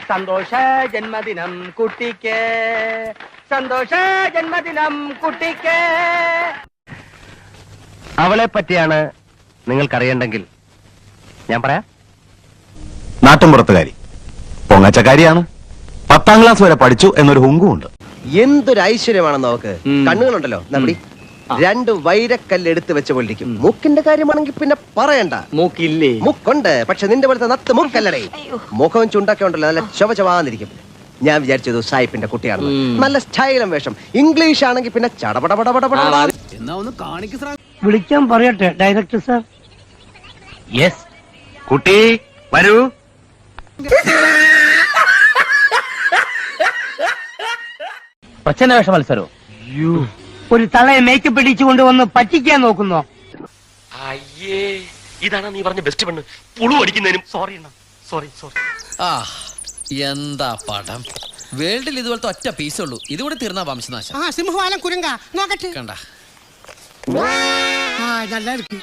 സന്തോഷ ജന്മദിനം കുട്ടിക്ക്, സന്തോഷ ജന്മദിനം കുട്ടിക്ക്. അവളെ പറ്റിയാണ് നിങ്ങൾക്കറിയണ്ടെങ്കിൽ ഞാൻ പറയാം. നാട്ടുംപുറത്തുകാരി, പൊങ്ങച്ചക്കാരിയാണ്. 10ാം ക്ലാസ് വരെ പഠിച്ചു എന്നൊരു ഹുങ്കുണ്ട്. എന്തൊരു ഐശ്വര്യമാണെന്ന് നോക്ക്. കണ്ണുകളുണ്ടല്ലോ നമ്മുടെ 2 വൈരക്കല്ല് എടുത്ത് വെച്ച പോലിരിക്കും. മൂക്കിന്റെ കാര്യമാണെങ്കിൽ പിന്നെ പറയണ്ട. മൂക്കില്ലേ? മൂക്കുണ്ട്, പക്ഷെ നിന്റെ പോലത്തെ നത്ത് മൂക്കല്ലടേ. മുഖവും ചുണ്ടൊക്കെ ഉണ്ടല്ലോ, നല്ല ചൊവചവാന്നിരിക്കും. ഞാൻ വിചാരിച്ചത് സായിപ്പിന്റെ കുട്ടിയാണ്. നല്ല സ്റ്റൈലും വേഷം. ഇംഗ്ലീഷ് ആണെങ്കിൽ പിന്നെ ചടപടപടപടപട. വിളിക്കാൻ പറയട്ടെ ഡയറക്ടർ സാർ? യെസ്. കുട്ടി വരൂ. പ്രച്ഛന്നവേഷ മത്സരോ? ഒരു തളയെ മേക്കപ്പ് ഇടിച്ചു കൊണ്ടുവന്ന് പറ്റിക്കാൻ നോക്കുന്നോ? അയ്യേ, ഇതാണ് നീ പറഞ്ഞ ബെസ്റ്റ് പെണ്ണ്. പുളു അടിക്കുന്നതിനും സോറി. ആ എന്താ പടം. വേൾഡിൽ ഇതുപോലത്തെ ഒറ്റ പീസേ ഉള്ളൂ. ഇതുകൂടെ തീർന്നാ വംശനാശം. സിംഹവാലം കുരങ്ക നോക്കട്ടെ. കണ്ട നല്ല ഇருக்கு.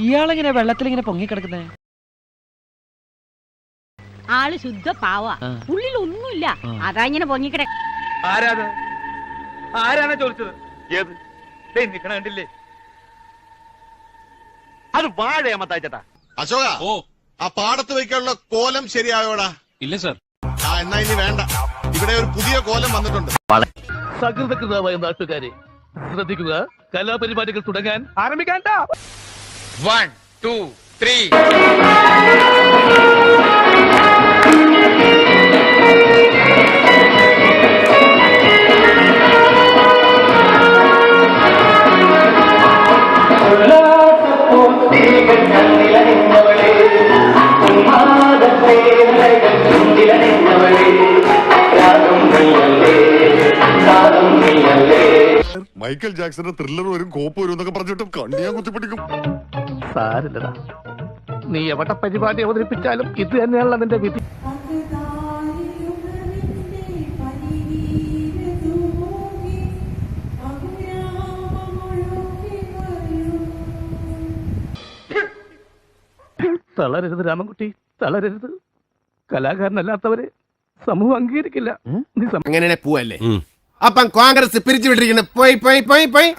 ഇയാളെങ്ങനെ വെള്ളത്തിൽ പൊങ്ങിക്കിടക്കുന്നേ? ആള് ശുദ്ധ പാവ, ഉള്ളിൽ ഒന്നുമില്ല. അതാ ഇങ്ങനെ പൊങ്ങിക്കിട. ആരാണ് ചോദിച്ചത്? ഏത് നിക്കണ കണ്ടില്ലേ? അത് വാഴയമ്മത്തായിച്ചേട്ടാ. അശോക, ആ പാടത്ത് വയ്ക്കാനുള്ള കോലം ശരിയായോടാ? ഇല്ല സർ. എന്നാ ഇനി വേണ്ട. ഇവിടെ ഒരു പുതിയ കോലം വന്നിട്ടുണ്ട്. സകൃതകൃതമായ നാട്ടുകാരെ ശ്രദ്ധിക്കുക, കലാപരിപാടികൾ തുടങ്ങാൻ ആരംഭിക്കാൻ. 1 2 3. മൈക്കൽ ജാക്സന്റെ ത്രില്ലർ വരും, കോപ്പ് വരും എന്നൊക്കെ പറഞ്ഞിട്ട് കണ്ണിയാ കുത്തിപ്പിടിക്കും. സാരില്ലടാ, നീ എവിടെ പരിപാടി അവതരിപ്പിച്ചാലും ഇത് തന്നെയാണല്ലോ നിന്റെ വിധി. തളരരുത് രാമൻകുട്ടി, തളരരുത്. കലാകാരനല്ലാത്തവരെ സമൂഹം അംഗീകരിക്കില്ല. അങ്ങനെ പോവല്ലേ? അപ്പം കോൺഗ്രസ് പിരിച്ചു വിട്ടിരിക്കുന്നു. പോയി പോയി പോയി പോയി.